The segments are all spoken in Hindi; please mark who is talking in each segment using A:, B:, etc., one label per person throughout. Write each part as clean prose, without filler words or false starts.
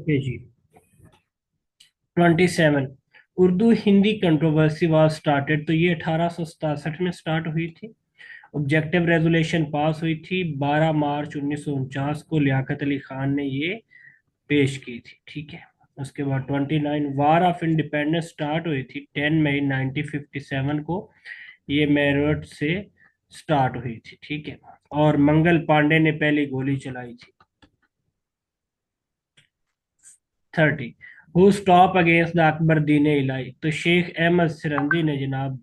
A: ओके जी। 27 Urdu Hindi controversy was started. तो ये 1867 में स्टार्ट हुई थी। ऑब्जेक्टिव रेजोल्यूशन पास हुई थी 12 मार्च 1949 को, लियाकत अली खान ने ये पेश की थी। ठीक है। उसके बाद 29 वार ऑफ इंडिपेंडेंस स्टार्ट हुई थी 10 मई 1957 को। ये मेरठ से स्टार्ट हुई थी। ठीक है। और मंगल पांडे ने पहली गोली चलाई थी। 30 who stop against the Akbar दीन इलाही। तो शेख अहमद सिरंदी ने जनाब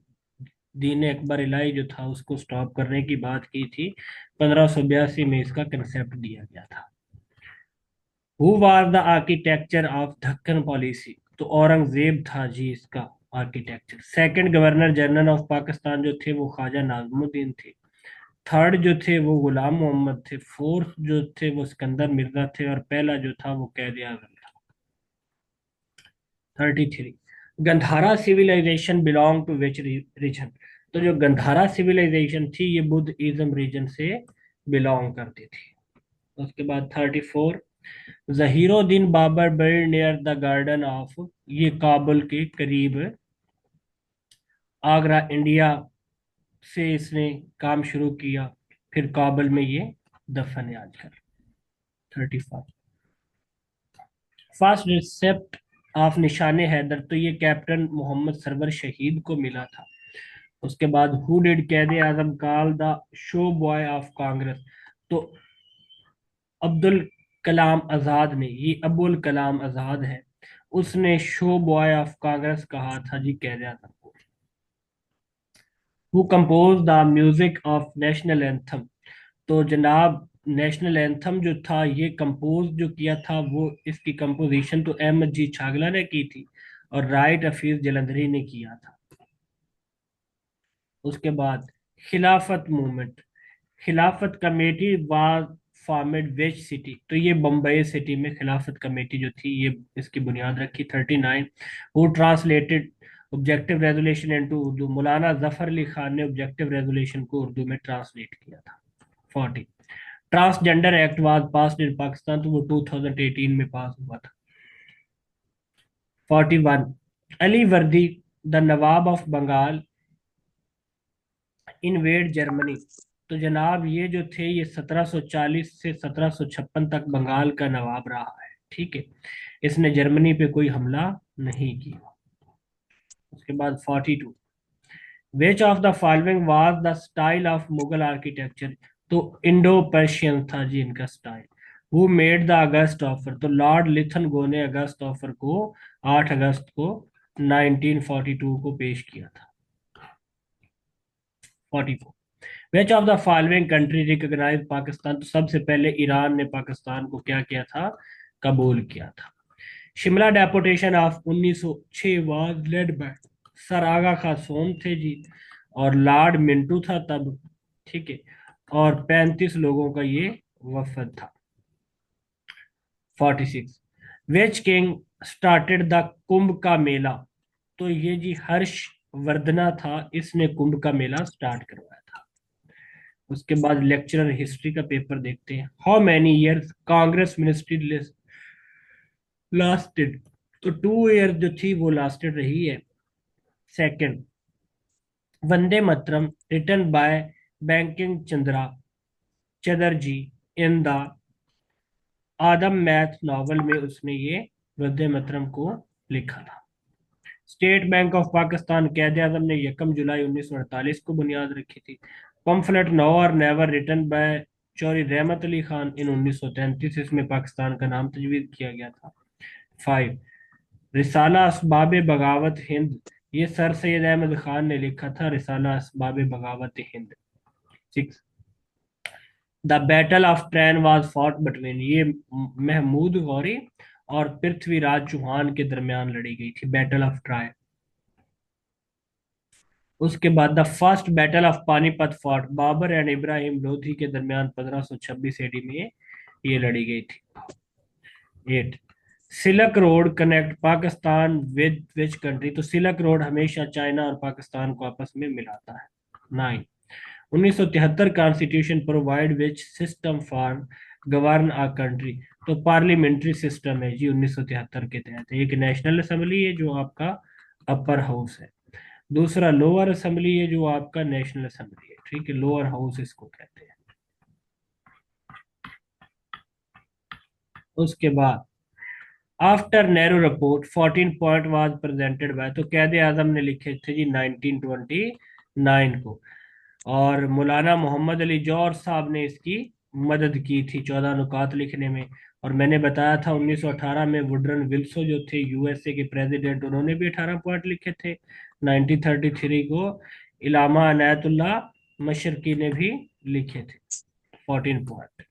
A: दीन अकबर इलाही जो था उसको स्टॉप करने की बात की थी। 1582 में इसका कंसेप्ट दिया गया था। Who was the architecture of Deccan policy. तो औरंगजेब था जी इसका architecture. Second governor general of Pakistan जो थे वो ख्वाजा नाजमुद्दीन थे। थर्ड जो थे वो गुलाम मोहम्मद थे। फोर्थ जो थे वो सिकंदर मिर्जा थे। और पहला जो था वो कैद आजम था। 33 Gandhara civilization belong to which region. तो जो गंधारा सिविलाइजेशन थी ये बुद्ध इज्म रीजन से बिलोंग करती थी। उसके बाद 34 Zahiruddin Babur build near the garden of. ये काबुल के करीब आगरा इंडिया से इसने काम शुरू किया। फिर काबुल में ये दफन है आजकल। 35 फर्स्ट रिसेप्ट ऑफ निशान हैदर। तो ये कैप्टन मोहम्मद सरवर शहीद को मिला था। उसके बाद who did Quaid Azam call the show boy of Congress. तो अब्दुल कलाम आजाद ने, ये अबुल कलाम आजाद है, उसने शो बॉय ऑफ कांग्रेस कहा था जी कैद आजम को। Who compose the music of national anthem. तो जनाब नेशनल एंथम जो था ये कंपोज जो किया था वो इसकी कंपोजिशन तो अहमद जी छागला ने की थी और राइट हफीज जलंधरी ने किया था। उसके बाद खिलाफत मूवमेंट। खिलाफत committee was formed which city. तो ये बम्बई सिटी में खिलाफत कमेटी जो थी ये इसकी बुनियाद रखी। 39 who translated objective resolution into Urdu. मौलाना जफर अली खान ने ऑब्जेक्टिव रेजोल्यूशन को उर्दू में ट्रांसलेट किया था। 40 transgender act was passed in Pakistan. तो वो 2018 में पास हुआ था। 41 Ali Vardi the nawab of Bengal invade Germany. तो जनाब ये जो थे ये 1740 से 1756 तक बंगाल का नवाब रहा है। ठीक है। इसने जर्मनी पे कोई हमला नहीं किया। उसके बाद 42 विच of the following was the style of Mughal architecture. तो इंडो पर्शियन था जी इनका style. Who made the August offer. तो लॉर्ड लिथनगो ने अगस्त ऑफर को 8 अगस्त को 1942 को पेश किया था। 44 which of the following country recognize Pakistan. तो सबसे पहले ईरान ने पाकिस्तान को क्या किया था, कबूल किया था। Shimla deputation of 1906 was led by sir Aga Khan थे जी और लॉर्ड मिंटू था तब। ठीक है। और 35 लोगों का ये वफद था। 46 विच किंग स्टार्टेड द कुंभ का मेला। तो ये जी हर्ष वर्धना था, इसने कुंभ का मेला स्टार्ट करवाया था। उसके बाद लेक्चरर हिस्ट्री का पेपर देखते हैं। How many years Congress ministry lasted. तो 2 ईयर जो थी वो लास्टेड रही है। Second Vande Mataram written by Bankim Chandra Chatterjee in the Anandamath novel में उसने ये वंदे मातरम को लिखा था। स्टेट बैंक ऑफ पाकिस्तान कैद आजम ने 1 जुलाई 1948 को बुनियाद रखी थी। पम्फलेट नो और नेवर रिटन बाय चौधरी रहमत अली खान इन 1933 इसमें पाकिस्तान का नाम तजवीज़ किया गया था। 5 रिसाला असबाब बगावत हिंद। ये सर सैयद अहमद खान ने लिखा था रिसाला असबाब बगावत Hind. 6 the battle of train was fought between. ये महमूद गौरी और पृथ्वीराज चौहान के दरमियान लड़ी गई थी बैटल ऑफ ट्राय। उसके बाद the first battle of Panipat fought Babur and Ibrahim Lodhi के दरमियान 1526 एडी में ये लड़ी गई थी। 8 silk road connect Pakistan with which country. तो सिल्क रोड हमेशा चाइना और पाकिस्तान को आपस में मिलाता है। 9 1973 constitution provide which system for govern a country? तो पार्लियामेंट्री सिस्टम है जी 1973 के तहत। एक नेशनल असेंबली है जो आपका अपर हाउस है, दूसरा लोअर असेंबली है जो आपका नेशनल असेंबली है, ठीक है, लोअर हाउस इसको कहते हैं। उसके बाद after Nehru report 14 point was presented by, तो कैद आजम ने लिखे थे जी 1929 को, और मौलाना मोहम्मद अली जौहर साहब ने इसकी मदद की थी 14 नुकात लिखने में। और मैंने बताया था 1918 में वुडरन विल्सो जो थे यूएसए के प्रेसिडेंट, उन्होंने भी 18 पॉइंट लिखे थे। 1933 को इलामा अनायतुल्लाह मशरकी ने भी लिखे थे 14 पॉइंट।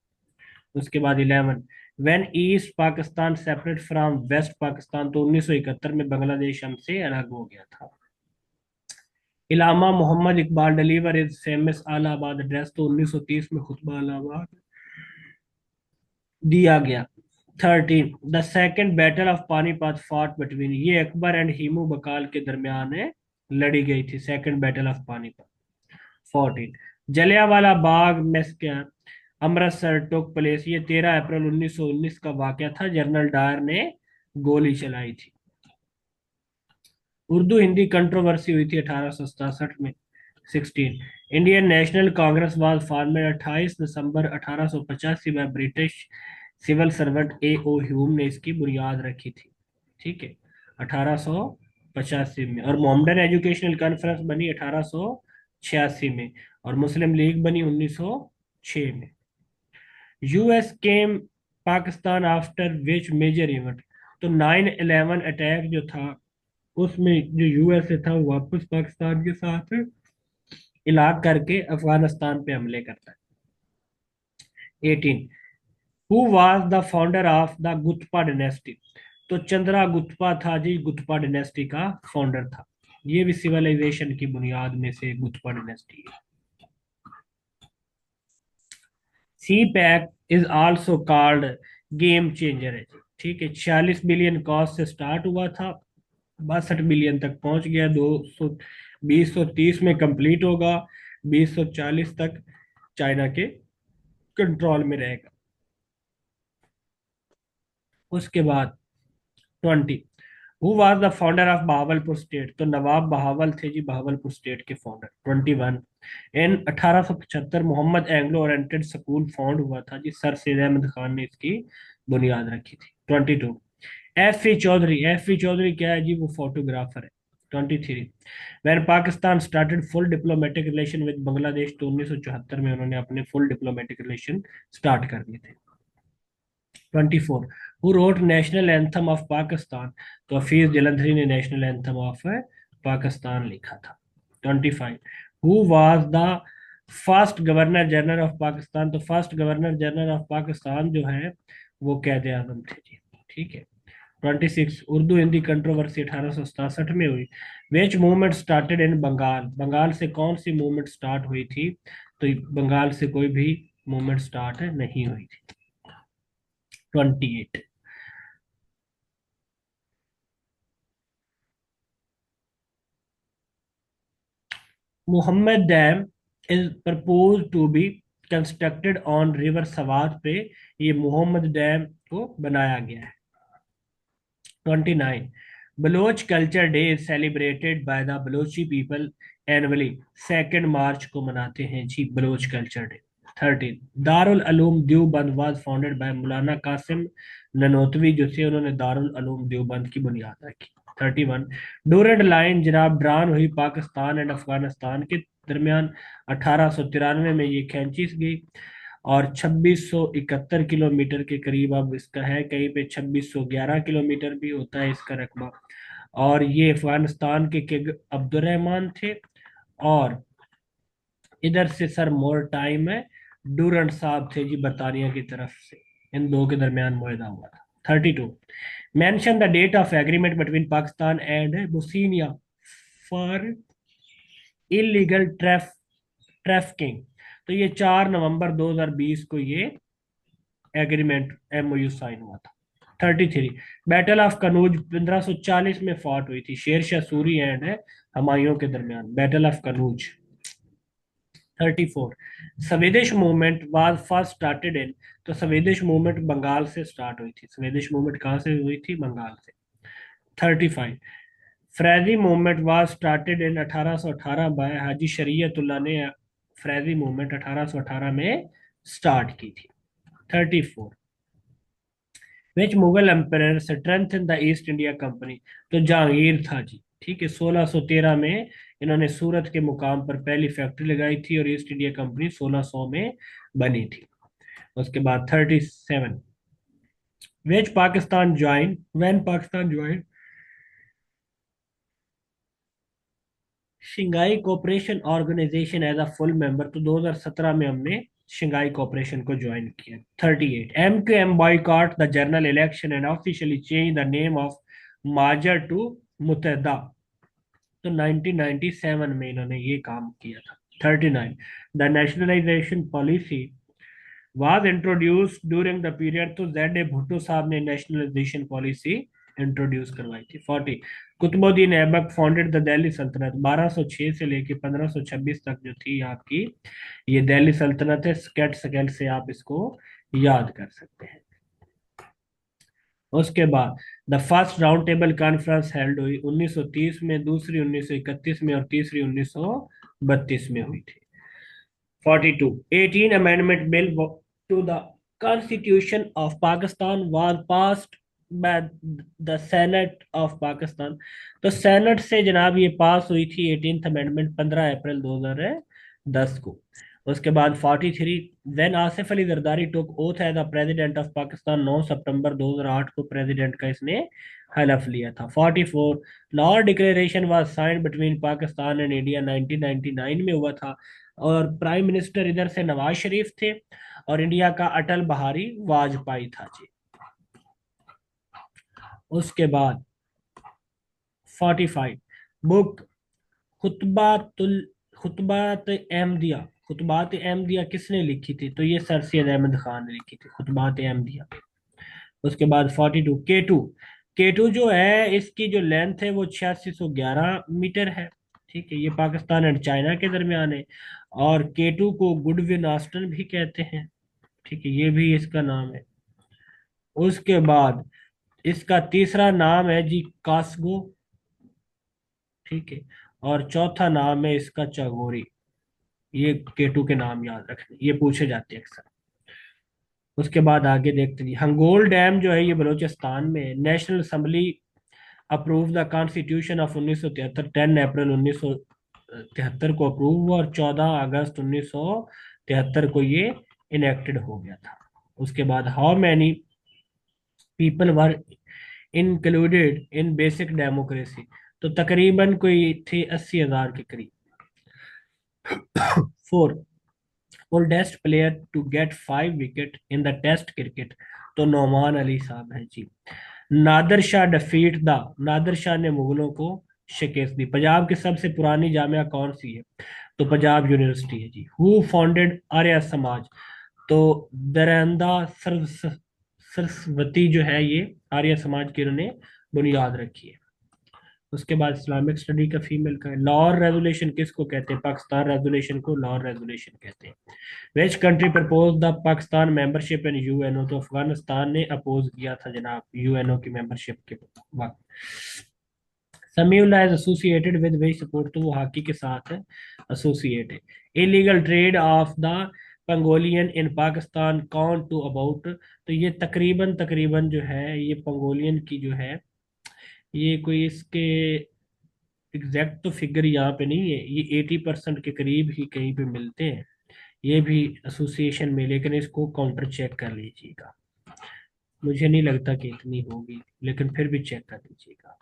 A: उसके बाद 11 when East Pakistan separate from West Pakistan, तो 1971 में बांग्लादेश हमसे अलग हो गया था। Allama Mohammad Iqbal deliver is famous Allahabad address, तो 1930 में खुतबा अलाहाबाद दिया गया। 13 the second battle of Panipat fought between, ये अकबर एंड हिमू बकाल के दरमियान है लड़ी गई थी, second battle of Panipat. 14 Jallianwala Bagh massacre Amritsar took place, ये 13 अप्रैल 1919 का वाकया था, जनरल डायर ने गोली चलाई थी। उर्दू हिंदी कंट्रोवर्सी हुई थी 1867 में। 16 Indian national Congress was formed 28 दिसंबर 1885 में ब्रिटिश सिविल सर्वेंट ए ओ ह्यूम ने इसकी बुनियाद रखी थी, ठीक है, 1885 में। और मोहम्मदन एजुकेशनल कॉन्फ्रेंस बनी 1886 में, और मुस्लिम लीग बनी 1906 में। US came Pakistan after which major event, तो 9/11 अटैक जो था उसमें जो यूएसए था वो वापस पाकिस्तान के साथ इलाक करके अफगानिस्तान पे हमले करता है। 18 who was the founder of the गुतपा डायनेस्टी, तो चंद्रा गुतपा था जी गुतपा डायनेस्टी का फाउंडर था। ये भी सिविलाइजेशन की बुनियाद में से गुतपा डायनेस्टी है। CPEC is also called game changer है जी, ठीक है, 46 बिलियन कॉस्ट से स्टार्ट हुआ था, 62 बिलियन तक पहुंच गया, 2030 में कंप्लीट होगा, 2040 तक चाइना के कंट्रोल में रहेगा। उसके बाद 20 who was the founder of Bahawalpur state, तो नवाब बहावल थे जी बहावलपुर स्टेट के founder. 21 in 1875 Mohammad Anglo oriented school found हुआ था जी, सर सैयद अहमद खान ने इसकी बुनियाद रखी थी। 22 एफ ई चौधरी क्या है जी, वो फोटोग्राफर है। 23 when Pakistan started full diplomatic relation with Bangladesh, तो 1974 में उन्होंने अपने फुल डिप्लोमेटिक रिलेशन स्टार्ट कर दिए थे। 24 who wrote national anthem of Pakistan, तो हफीज जलंधरी ने नेशनल एंथम ऑफ पाकिस्तान लिखा था। 25 who was the first governor general of Pakistan, तो first governor general of Pakistan जो है वो कैद आजम थे जी, ठीक है। 26 उर्दू हिंदी कंट्रोवर्सी 1867 में हुई। Which movement started in Bengal, Bengal से कौन सी मूवमेंट स्टार्ट हुई थी, तो बंगाल से कोई भी मूवमेंट स्टार्ट नहीं हुई थी। 28 Mohmand dam is propose to be constructed on river Swat पे, ये मोहम्मद डैम को बनाया गया है। 29 Baloch culture day is celebrated by the Balochi people annually, 2 मार्च को मनाते हैं जी Baloch culture day. 13 Darul Uloom Deoband was founded by Maulana Qasim ननोतवी, जो थे उन्होंने दारुल अलूम देवबंद की बुनियाद रखी। 31 डोरेंट लाइन जनाब ड्रान हुई पाकिस्तान एंड अफगानिस्तान के दरमियान, 1893 में ये खींची गई, और 2671 किलोमीटर के करीब अब इसका है, कहीं पे 2611 किलोमीटर भी होता है इसका रकबा। और ये अफगानिस्तान के किंग अब्दुलरहमान थे, और इधर से सर मोर टाइम है डूरंट साहब थे जी बरतानिया की तरफ से, इन दो के दरमियान मुआहदा हुआ था। 32 mention the date of agreement between Pakistan and Bosnia for illegal trafficking, तो ये 4 नवंबर 2020 को ये एग्रीमेंट एमओयू साइन हुआ था। 33 बैटल ऑफ कनूज 1540 में फॉट हुई थी शेर शाह सूरी एंड हमायूं के दरमियान, battle of Kannauj. 34, Swadeshi movement was first started in. तो स्वीडिश मूवमेंट बंगाल से स्टार्ट हुई थी। स्वीडिश मूवमेंट कहाँ से हुई थी? बंगाल से। 35, Faraizi movement was started in 1818 by Haji Shariatullah ने फ्रेजी मूवमेंट 1818 में स्टार्ट की थी। 34, which Mughal empire strengthen the East India company. तो जहांगीर था जी। ठीक है, 1613 में इन्होंने सूरत के मुकाम पर पहली फैक्ट्री लगाई थी और ईस्ट इंडिया कंपनी 1600 में बनी थी। उसके बाद 37, which Pakistan join when Pakistan join Shanghai cooperation organisation as a full member. तो 2017 में हमने शंघाई कोऑपरेशन को ज्वाइन किया। 38, MQM boycott the general election and officially change the name of माजर टू मुतहदा। तो 1997 में इन्होंने ये काम किया था। 39, the nationalisation policy was introduced during the period. तो जेड ए भुट्टो साहब ने नेशनलाइजेशन पॉलिसी इंट्रोड्यूस करवाई थी। 40, कुतुबुद्दीन ऐबक फाउंडेड द दिल्ली सल्तनत। 1206 से लेके 1526 तक जो थी आपकी ये दिल्ली सल्तनत है। स्केट स्केल से आप इसको याद कर सकते हैं। उसके बाद the first round table conference held हुई 1930 में, दूसरी 1931 में और तीसरी 1932 में हुई थी। 42, 18 amendment bill to the constitution of Pakistan was passed by the senate of Pakistan. तो सेनेट से जनाब ये पास हुई थी 18th अमेंडमेंट 15 अप्रैल 2010 को। उसके बाद 43, when Asif Ali Zardari took oath as the president of Pakistan 9 सितंबर 2008 को प्रेसिडेंट का इसने हलफ लिया था। 44, Lahore declaration was signed between Pakistan and India 1999 में हुआ था और प्राइम मिनिस्टर इधर से नवाज शरीफ थे और इंडिया का अटल बिहारी वाजपेयी था जी। उसके बाद 45, बुक खुतबातुल खुतबात अहमदिया। खुतबात अहमदिया किसने लिखी थी? तो ये सर सैयद अहमद खान ने लिखी थी खुतबात अहमदिया। उसके बाद 42, K2। K2 जो है इसकी जो लेंथ है वो 8611 मीटर है। ठीक है, ये पाकिस्तान एंड चाइना के दरमियान है और K2 को गुडविन आस्टन भी कहते हैं। ठीक है, ये भी इसका नाम है। उसके बाद इसका तीसरा नाम है जी कास्गो। ठीक है, और चौथा नाम है इसका चगोरी। ये K2 के नाम याद रखने, ये पूछे जाते हैं अक्सर। उसके बाद आगे देखते हैं हंगोल डैम जो है ये बलूचिस्तान में है। National assembly approve the constitution of 1973। 10 अप्रैल 1973 को अप्रूव हुआ और 14 अगस्त 1973 को ये इनेक्टेड हो गया था। उसके बाद how many people were included in basic democracy. तो तकरीबन कोई थे 80,000 के करीब। 4, oldest player to get 5 wicket in the test cricket. तो नौमान अली साहब हैं जी। Nadir Shah defeat the. नादर शाह ने मुगलों को शिकस्त दी। पंजाब की सबसे पुरानी जामिया कौन सी है? तो पंजाब यूनिवर्सिटी है जी। Who founded Arya Samaj. तो दरंदा सरस्वती जो है ये आर्य समाज की इन्होंने बुनियाद रखी है। उसके बाद इस्लामिक स्टडी का फीमेल का लाहौर रेजोल्यूशन किसको कहते हैं? पाकिस्तान रेजोल्यूशन को लाहौर रेजोल्यूशन कहते हैं। Which country propose the Pakistan membership in UNO. तो अफगानिस्तान ने अपोज किया था जनाब यूएनओ की मेंबरशिप के वक्त। Samiullah is associated with which sport. तो वो हॉकी के साथ है एसोसिएट है। Illegal trade of the pangolin in Pakistan count to about. तो ये तकरीबन तकरीबन जो है ये पंगोलियन की जो है ये कोई इसके एग्जैक्ट तो फिगर यहाँ पे नहीं है, ये 80% के करीब ही कहीं पे मिलते हैं ये भी एसोसिएशन में, लेकिन इसको काउंटर चेक कर लीजिएगा। मुझे नहीं लगता कि इतनी होगी लेकिन फिर भी चेक कर लीजिएगा।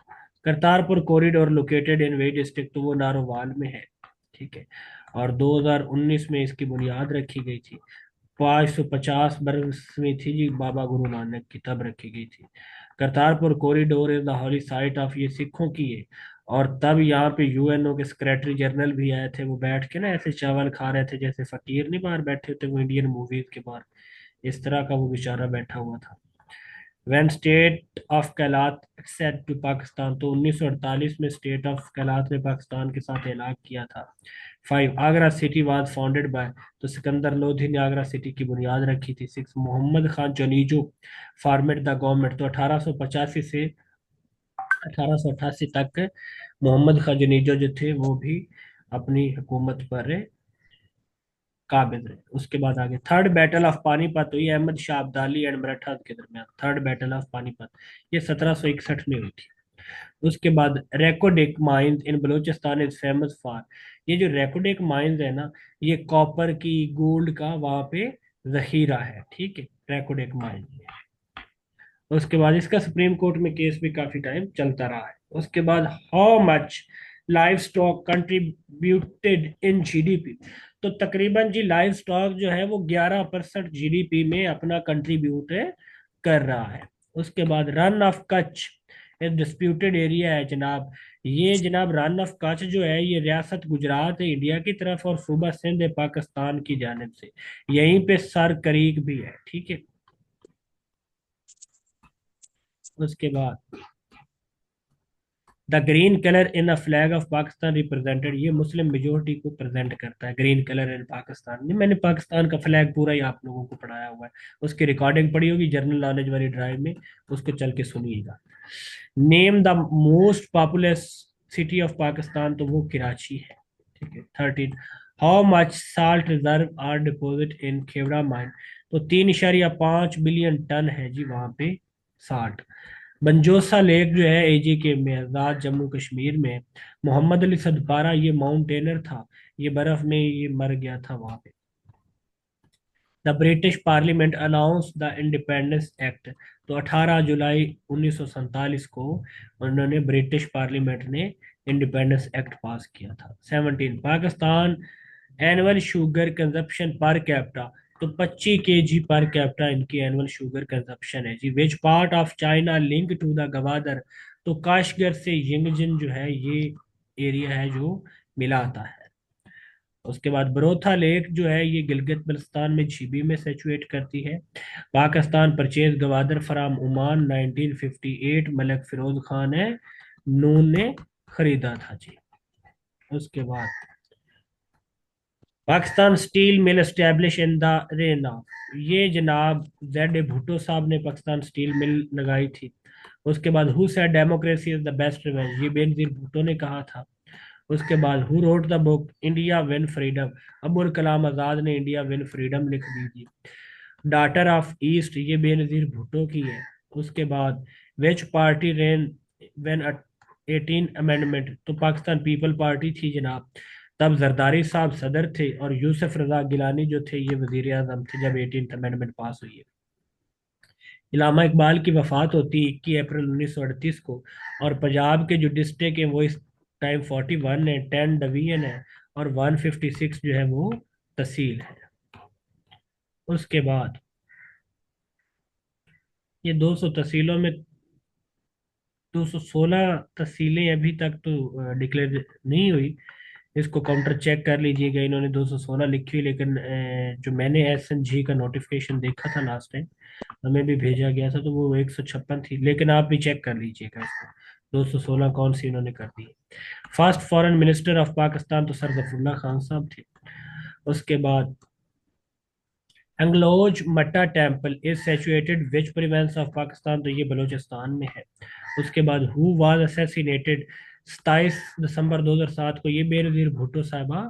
A: Kartarpur corridor located in way district. तो वो नारोवाल में है। ठीक है, और 2019 में इसकी बुनियाद रखी गई थी। 550 बरस में थी जी बाबा गुरु नानक की, तब रखी गई थी। Kartarpur corridor is the holy site of, ये सिखों की है। और तब यहाँ पे यूएनओ के सेक्रेटरी जनरल भी आए थे, वो बैठ के ना ऐसे चावल खा रहे थे जैसे फकीर नहीं बाहर बैठे थे वो इंडियन मूवीज के बाहर, इस तरह का वो बेचारा बैठा हुआ था। When state of Kalat accept to Pakistan. तो 1948 में स्टेट ऑफ कैलात ने पाकिस्तान के साथ ऐलान किया था। 5 Agra city was founded bye, तो सिकंदर लोधी ने आगरा सिटी की बुनियाद रखी थी। 6 Mohammad Khan Junejo formed the government, तो 1885 से 1888 तक मोहम्मद खान जोनीजो जो थे वो भी अपनी हुकूमत पर काबिज रहे। उसके बाद आगे थर्ड बैटल ऑफ पानीपत हुई अहमद शाह अब्दाली एंड मराठा के दरमियान। थर्ड बैटल ऑफ पानीपत ये 1761 में हुई थी। उसके बाद Reko Diq mines in Balochistan is famous for, ये जो रेकोडिक माइंस है ना, ये कॉपर की गोल्ड का वहां पे जखीरा है, ठीक है, रेकोडिक माइंस। उसके बाद इसका सुप्रीम कोर्ट में केस भी काफी टाइम चलता रहा है। उसके बाद how much live stock contributed in GDP, तो तकरीबन जी लाइव स्टॉक जो है वो 11% जीडीपी में अपना कंट्रीब्यूट कर रहा है। उसके बाद रन ऑफ कच्छ एक डिस्प्यूटेड एरिया है जनाब। ये जनाब रन ऑफ कच्छ जो है ये रियासत गुजरात है इंडिया की तरफ, और सूबा सिंध है पाकिस्तान की जानिब से। यहीं पे सर करीक भी है, ठीक है। उसके बाद the green colour in the flag of Pakistan represented, ये मुस्लिम मेजोरिटी को प्रेजेंट करता है, ग्रीन कलर इन पाकिस्तान। नहीं, मैंने पाकिस्तान का फ्लैग पूरा ही आप लोगों को पढ़ाया हुआ है, उसकी रिकॉर्डिंग पड़ी होगी जनरल नॉलेज वाली ड्राइव में, उसको चल के सुनिएगा। Name the most populous city of Pakistan, तो वो कराची है, ठीक है। 13 how much salt reserve are deposit in Khewra mine, तो 3.5 बिलियन टन है जी वहां पे साल्ट। बंजोसा लेक जो है एजी के में आजाद जम्मू कश्मीर में। मोहम्मद अली सदपारा ये माउंटेनर था, ये बर्फ में ये मर गया था वहां पे। The British parliament announce the independence act, तो 18 जुलाई 1947 को उन्होंने ब्रिटिश पार्लियामेंट ने इंडिपेंडेंस एक्ट पास किया था। 17 Pakistan annual sugar consumption per capita, तो 25 kg पर कैपिटा इनकी एनुअल शुगर कंजप्शन है जी। Which part of China link to the Gwadar, तो काशगर से यंगजिन जो है ये एरिया है जो मिलाता है। उसके बाद बरोथा लेक जो है ये गिलगित बल्तिस्तान में झीबी में सिचुएट करती है। Pakistan purchase Gwadar from Oman 1958, Malik Firoz Khan है नून ने खरीदा था जी। उसके बाद Pakistan steel mill establish in the रेना, ये जनाब जेड ए भुट्टो साहब ने पाकिस्तान स्टील मिल लगाई थी। उसके बाद who said democracy is the best revenge, ये बेनजीर भुट्टो ने कहा था। उसके बाद who wrote the book India wins freedom, Abul Kalam Azad ने इंडिया विन फ्रीडम लिख दी थी। डाटर ऑफ ईस्ट ये बेनजीर भुट्टो की है। उसके बाद विच पार्टी रेन व्हेन 18 अमेंडमेंट, तो पाकिस्तान पीपल पार्टी थी जनाब। तब जरदारी साहब सदर थे और यूसुफ रजा गिलानी जो थे ये वजीर आजम थे जब 18th अमेंडमेंट पास हुई है। इलामा इकबाल की वफात होती 21 अप्रैल 1938 को, और पंजाब के जो डिस्ट्रिक्ट है वो इस टाइम 41 है, 10 डिवीजन है, और 156 जो है वो तहसील है। उसके बाद ये 200 तहसीलों में 216 तहसीलें अभी तक तो डिक्लेयर नहीं हुई, इसको काउंटर चेक कर लीजिएगा। इन्होंने 216 लिखी हुई, लेकिन जो मैंने SNG का नोटिफिकेशन देखा था लास्ट टाइम, हमें भी भेजा गया था, तो वो 156 थी, लेकिन आप भी चेक कर लीजिएगा इसको 216 कौन सी इन्होंने कर दी। First foreign minister of Pakistan तो सर गफरुल्लाह खान साहब थे। उसके बाद Hinglaj Mata temple is situated which province of Pakistan, तो ये बलूचिस्तान में है। उसके बाद हु वाज असैसिनेटेड 27 दिसंबर 2007 को, ये बेनजीर भुट्टो साहबा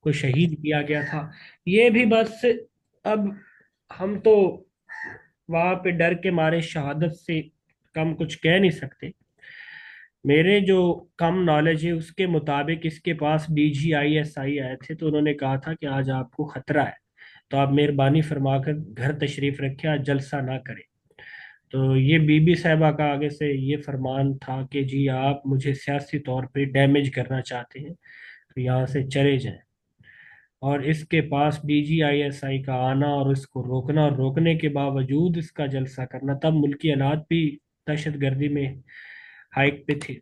A: को शहीद किया गया था। ये भी बस अब हम तो वहां पे डर के मारे शहादत से कम कुछ कह नहीं सकते। मेरे जो कम नॉलेज है उसके मुताबिक इसके पास DGISI आए थे, तो उन्होंने कहा था कि आज आपको खतरा है, तो आप मेहरबानी फरमाकर घर तशरीफ रखें, आज जलसा ना करें। तो ये बीबी साहबा का आगे से ये फरमान था कि जी आप मुझे सियासी तौर पे डैमेज करना चाहते हैं तो यहाँ से चले जाएं। और इसके पास DGISI का आना और इसको रोकना, और रोकने के बावजूद इसका जलसा करना, तब मुल्की हालात भी दहशत गर्दी में हाइक पे थे,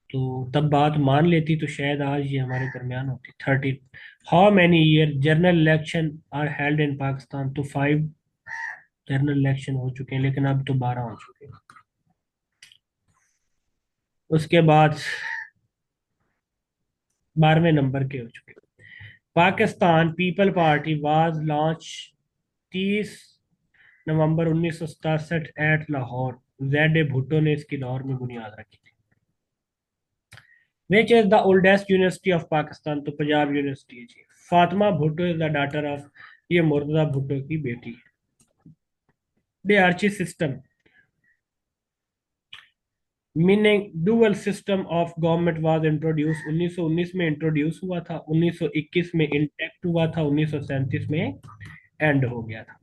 A: तो तब बात मान लेती तो शायद आज ये हमारे दरमियान होती। 13 how many year general election are held in Pakistan, तो 5 जनरल इलेक्शन हो चुके हैं, लेकिन अब तो 12 हो चुके हैं। उसके बाद 12वें नंबर के हो चुके। Pakistan Peoples Party was launch 30 November 1967 at Lahore. Z A Bhutto ने इसकी लाहौर में बुनियाद रखी थी। Which is the oldest university of Pakistan? तो पंजाब यूनिवर्सिटी है जी। Fatima Bhutto is the daughter of, ये मुर्तजा भुट्टो की बेटी है। Dyarchy system meaning dual system of government was introduce 1919 में इंट्रोड्यूस हुआ था, 1921 में इंटैक्ट हुआ था, 1937 में एंड हो गया था।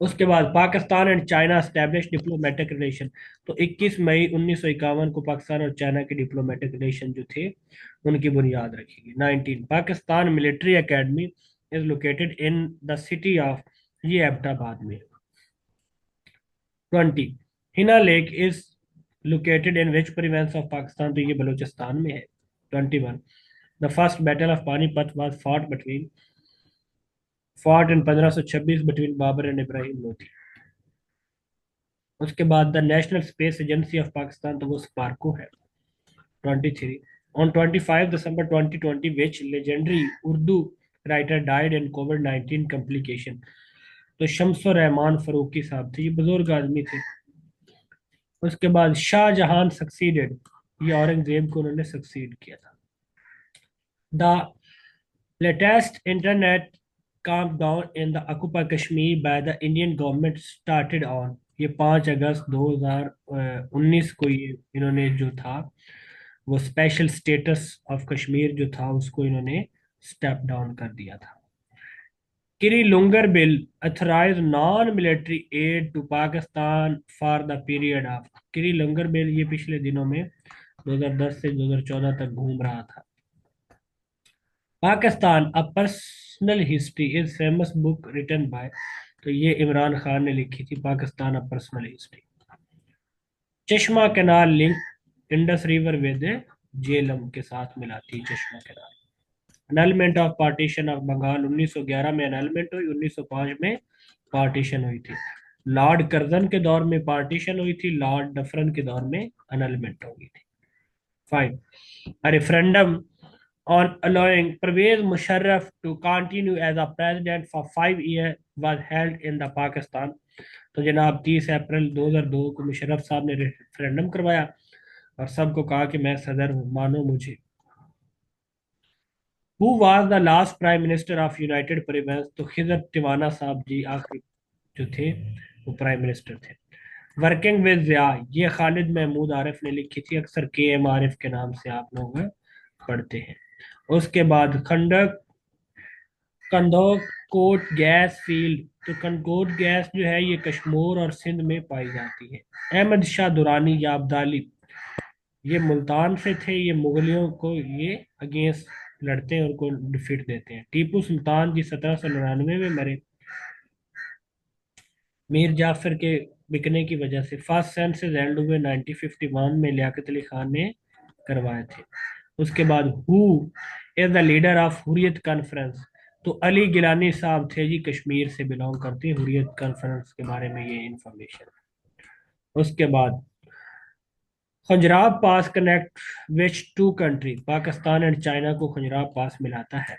A: उसके बाद Pakistan and China establish diplomatic relation. तो 21 मई 1951 को पाकिस्तान और चाइना के डिप्लोमेटिक रिलेशन जो थे उनकी बुनियाद रखी गई। 19 Pakistan military academy is located in the city of, ये एबटाबाद में। 20 Hina lake is located in which province of Pakistan? तो ये बलूचिस्तान में है। 21 the first battle of Panipat was fought in 1526 between Babur and Ibrahim Lodi. उसके बाद the national space agency of Pakistan, तो वो स्पार्को है। 23 ऑन 25 दिसंबर 2020 which legendary Urdu writer died in covid complication? तो शमसुर रहमान फरूकी साहब थे, ये बुजुर्ग आदमी थे। उसके बाद शाहजहां सक्सीडेड, ये औरंगजेब को उन्होंने सक्सीड किया था। The latest internet countdown in the Occupy Kashmir by the Indian government started on, ये 5 अगस्त 2019 को ये इन्होंने जो था वो स्पेशल स्टेटस ऑफ कश्मीर जो था उसको इन्होंने स्टेप डाउन कर दिया था। Kerry Lugar bill authorise non military aid to Pakistan for the period of, Kerry Lugar bill ये पिछले दिनों में 2010 से 2014 तक घूम रहा था। Pakistan a personal history is famous book written by, तो ये इमरान खान ने लिखी थी Pakistan a personal history. Chashma canal link Indus river with Jhelum के साथ मिलाती है Chashma canal. Annulment of partition of Bengal 1911 में अनलमेंट हुई, 1905 में पार्टीशन हुई थी। लॉर्ड कर्जन के दौर में पार्टीशन हुई थी, लॉर्ड डफरन के दौर में अनलमेंट हो गई थी। 5 a referendum on allowing Pervez Musharraf to continue as a president for 5 years was held in the Pakistan। तो जनाब 30 अप्रैल 2002 को मुशर्रफ साहब ने रेफरेंडम करवाया और सबको कहा कि मैं सदर हूँ, मानो मुझे। Who was the last prime minister of United province? तो खिजर तिवाना साहब जी आखिरी जो थे वो प्राइम मिनिस्टर थे। वर्किंग विद जिया, ये खालिद महमूद आरिफ ने लिखी थी, अक्सर के एम आरिफ के नाम से आप लोग पढ़ते हैं। उसके बाद खंडक कंदोक कोट गैस फील्ड, तो कनकोट गैस जो है ये कश्मीर और सिंध में पाई जाती है। अहमद शाह दुरानी या अब्दाली, ये मुल्तान से थे, ये मुगलियों को ये अगेंस्ट लड़ते हैं और को डिफीट देते हैं। टीपू सुल्तान जी 1799 में मरे, मीर जाफर के बिकने की वजह से। फर्स्ट सेंसस एंड हुए 1951 में, लियाकत अली खान ने करवाए थे। उसके बाद who is the leader of Hurriyat conference? तो अली गिलानी साहब थे जी, कश्मीर से बिलोंग करते हैं। हुरियत कॉन्फ्रेंस के बारे में ये इंफॉर्मेशन। उसके बाद Khunjerab pass connect which two country? Pakistan and China को खंजराब पास मिलाता है।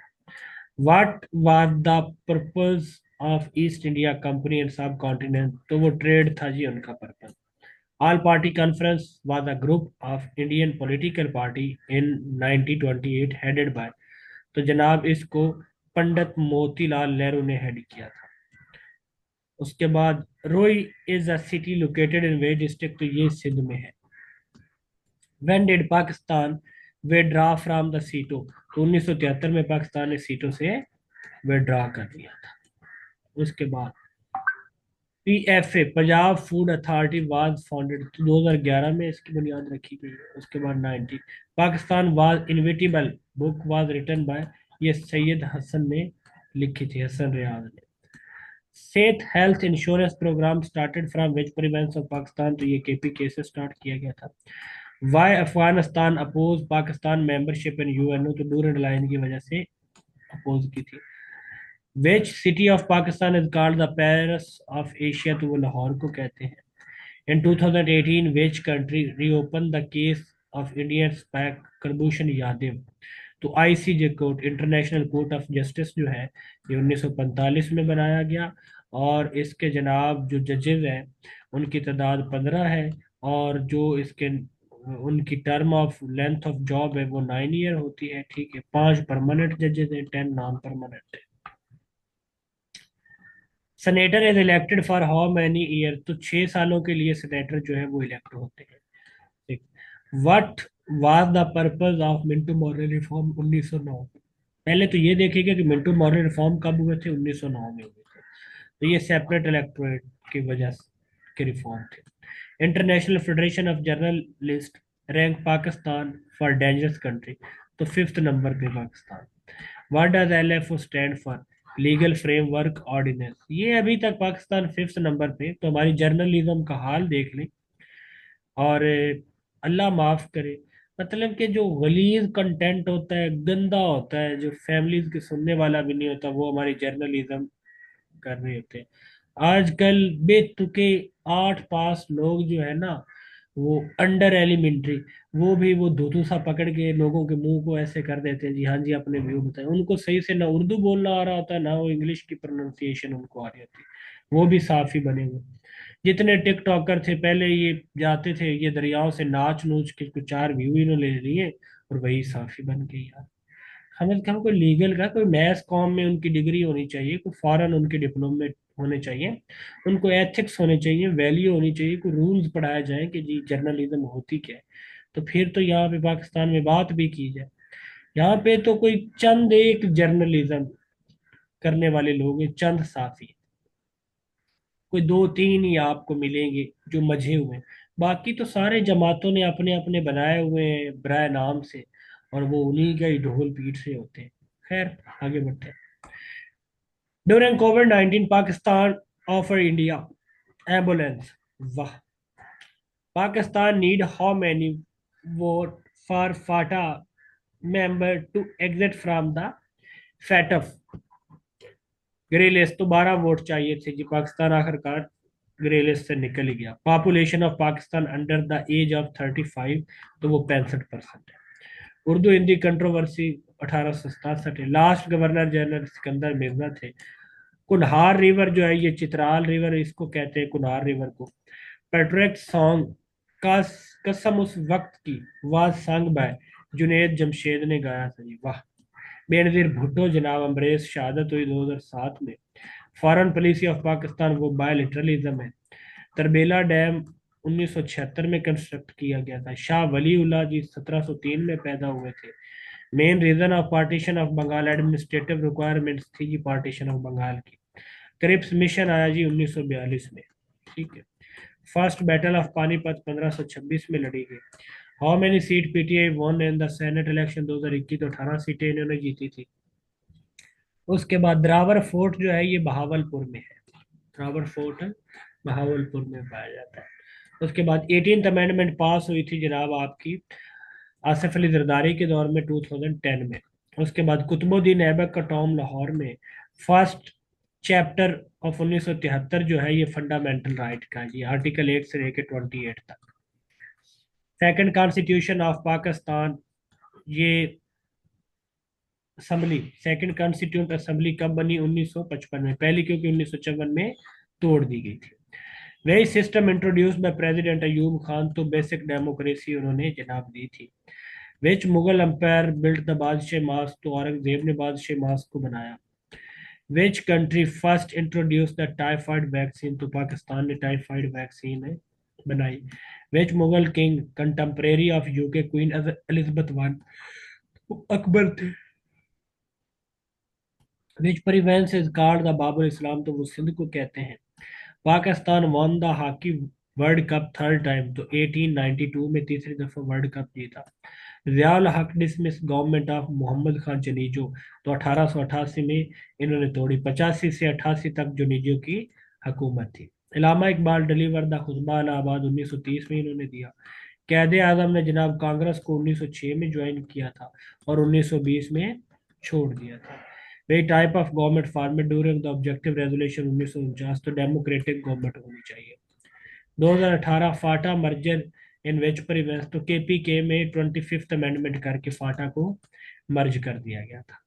A: What was the purpose of East India company and subcontinent? तो वो ट्रेड था जी उनका पर्पस। All party conference was a group of Indian political party in 1928 headed by, तो जनाब इसको पंडित मोतीलाल नेहरू ने हेड किया था। उसके बाद रोई is a city located in way district? तो ये सिंध में है। When did Pakistan withdraw from the सीटो? तो 1973 में पाकिस्तान ने सीटों से विड्रॉ कर दिया था। उसके बाद PFA Punjab food authority was founded, तो 2011 में इसकी बुनियाद रखी गई है। उसके बाद 90 Pakistan was inevitable book was written by, ये सैयद हसन ने लिखी थी, हसन रियाज ने। Sehat health insurance program started from which province of Pakistan? तो ये केपीके से स्टार्ट किया गया था। Why Afghanistan oppose Pakistan membership in UNO? तो डूरेंट लाइन की वजह से अपोज की थी। Which city of Pakistan is called the Paris of Asia? तो वो लाहौर को कहते हैं। In 2018 which country reopen the case of Indian spy Kulbhushan Yadav. तो ICJ court, international court of justice जो है, ये 1945 में बनाया गया। और इसके जनाब जो जजेस हैं उनकी तादाद 15 है। और जो इसके उनकी term of length of job है वो 9 ईयर होती है। ठीक है, 5 परमानेंट जजेस हैं, 10 नॉन परमानेंट है। Senator is elected for how many year? तो 6 सालों के लिए सेनेटर जो है वो इलेक्ट होते हैं। ठीक। What was the purpose of Minto moral reform 1909? पहले तो ये देखिएगा कि मिंटो मॉरल रिफॉर्म कब हुए थे? 1909 में हुए थे। तो ये सेपरेट इलेक्टोरेट की वजह के रिफॉर्म थे। International federation of journalist rank Pakistan for dangerous country. तो 5th नंबर पे Pakistan. What does LFO stand for? Legal framework ordinance. ये अभी तक पाकिस्तान 5th नंबर पे। तो हमारी जर्नलिज्म का हाल देख लें। और अल्लाह माफ करे, मतलब कि जो गलीज कंटेंट होता है, गंदा होता है, जो फैमिलीज के सुनने वाला भी नहीं होता, वो हमारी जर्नलिज्म कर रहे होते हैं। आजकल बेतुके 8 पास लोग जो है ना, वो अंडर एलिमेंट्री, वो भी वो धुतू सा पकड़ के लोगों के मुंह को ऐसे कर देते हैं, जी हाँ जी अपने व्यू बताएं। उनको सही से ना उर्दू बोलना आ रहा होता है, ना वो इंग्लिश की प्रोनाउंसिएशन उनको आ रही होती है। वो भी साफ ही बने हुए। जितने टिकटॉकर थे पहले, ये जाते थे ये दरियाओं से नाच नूच के कुछ 4 व्यू इन्होंने ले लिए, और वही साफी बन गई यार। हमको लीगल का कोई मैथ कॉम में उनकी डिग्री होनी चाहिए, कोई फॉरेन उनके डिप्लोमे होने चाहिए, उनको एथिक्स होने चाहिए, वैल्यू होनी चाहिए, कोई रूल्स पढ़ाया जाए कि जी जर्नलिज्म होती क्या है। तो फिर तो यहाँ पे पाकिस्तान में बात भी की जाए। यहाँ पे तो कोई चंद एक जर्नलिज्म करने वाले लोग हैं, चंद साफी, कोई 2 3 ही आपको मिलेंगे जो मजे हुए हैं। बाकी तो सारे जमातों ने अपने अपने बनाए हुए हैं ब्राय नाम से, और वो उन्हीं का ही ढोल पीट से होते हैं। खैर, आगे बढ़ते हैं। During COVID 19 Pakistan offer India ambulance. वाह। Pakistan need how many vote for FATA member to exit from the FATF grey list? तो 12 वोट चाहिए थे जी, पाकिस्तान आखिरकार ग्रे लिस्ट से निकल ही गया। Population of Pakistan under the age of 35, तो वो 65% है। उर्दू हिंदी कंट्रोवर्सी 1867 है। Last governor general Sikandar Mirza थे। कुनहार रिवर जो है, ये चित्राल रिवर इसको कहते हैं, कुनहार रिवर को। पेट्रियट सॉन्ग का कसम उस वक्त की was sung by Junaid Jamshed ने गाया था जी, वाह। बेनजीर भुट्टो जनाब अमरीश शहादत हुई 2007 में। फॉरेन पॉलिसी ऑफ पाकिस्तान वो बायलिटरलिज्म है। तरबेला डैम 1976 में कंस्ट्रक्ट किया गया था। शाह वली उल्लाह जी 1703 में पैदा हुए थे। Main reason of partition of Bengal administrative requirements थी जी पार्टीशन ऑफ बंगाल की। क्रिप्स मिशन आया जी 1942 में। ठीक है। फर्स्ट बैटल ऑफ पानीपत 1526 में लड़ी गई। How many seat PTI one in the senate election 2021? तो 18 सीटें इन्होंने जीती थी। उसके बाद द्रावर फोर्ट जो है ये बहावलपुर में है। द्रावर फोर्ट बहावलपुर में पाया जाता है। उसके बाद 18th अमेंडमेंट पास हुई थी जनाब आपकी आसिफ अली जरदारी के दौर में 2010 में। उसके बाद कुतुबुद्दीन ऐबक का टॉम लाहौर में। फर्स्ट चैप्टर ऑफ 1973 जो है ये फंडामेंटल राइट का है, ये आर्टिकल 8 से लेकर 28 तक। सेकंड कॉन्स्टिट्यूशन ऑफ पाकिस्तान, ये असम्बली, सेकंड कॉन्स्टिट्यूंट असम्बली कब बनी? 1955 में। पहली क्योंकि 1954 में तोड़ दी गई थी। वही system introduce by president Ayub Khan, तो बेसिक डेमोक्रेसी उन्होंने जनाब दी थी। Which Mughal empire built the Badshahi mosque? तो औरंगजेब ने बादशाह मास्क को बनाया। Which country first introduce the typhoid vaccine? तो पाकिस्तान ने टाइफाइड वैक्सीन है बनाई। Which Mughal king contemporary of UK queen Elizabeth one? Akbar थे। Which province is called the Babul Islam? तो वो सिंध को कहते हैं। Pakistan one the hockey world cup third time, तो 1892 में तीसरी दफा वर्ल्ड कप जीता। Ziaul Haq dismiss government of Mohammad Khan Junejo, तो 1888 में इन्होंने तोड़ी। 85 से 88 तक जनीजो की हुकूमत थी। इलामा इकबाल डिलीवर द खुतबा इलाहाबाद 1930 में इन्होंने दिया। कैद आजम ने जनाब कांग्रेस को 1906 में ज्वाइन किया था, और 1920 में छोड़ दिया था। वे type of government format during the objective resolution 1949, तो डेमोक्रेटिक गवर्नमेंट होनी चाहिए। 2018 फाटा मर्जर इन विच प्रीवेंस, तो केपीके में 25th अमेंडमेंट करके फाटा को मर्ज कर दिया गया था।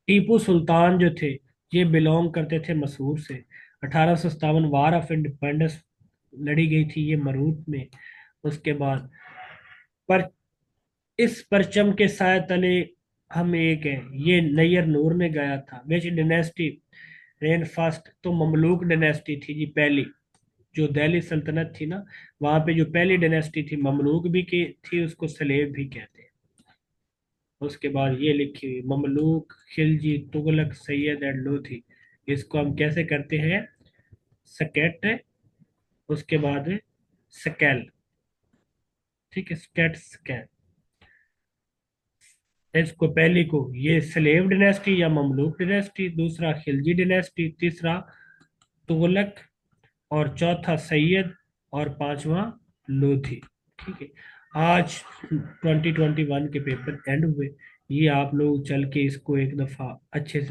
A: टीपू सुल्तान जो थे, ये बिलोंग करते थे मसूर से। 1857 वार ऑफ इंडिपेंडेंस लड़ी गई थी ये मरूत में। उसके बाद पर इस परचम के साय तले हम एक हैं, ये नैयर नूर ने गाया था। विच डिनेस्टी रेन फर्स्ट, तो ममलूक डिनेस्टी थी जी पहली, जो दिल्ली सल्तनत थी ना, वहां पे जो पहली डिनेस्टी थी ममलूक भी की थी, उसको सलेब भी कहते हैं। उसके बाद ये लिखी हुई ममलूक, खिलजी, तुगलक, सैयद एंड लोधी, इसको हम कैसे करते हैं, स्केट, उसके बाद स्केल, ठीक है, स्केट स्केल। इसको पहली को ये स्लेव डिनेस्टी या ममलूक डिनेस्टी, दूसरा खिलजी डिनेस्टी, तीसरा तुगलक, और चौथा सैयद, और पांचवा लोधी। ठीक है, आज 2021 के पेपर एंड हुए। ये आप लोग चल के इसको एक दफा अच्छे से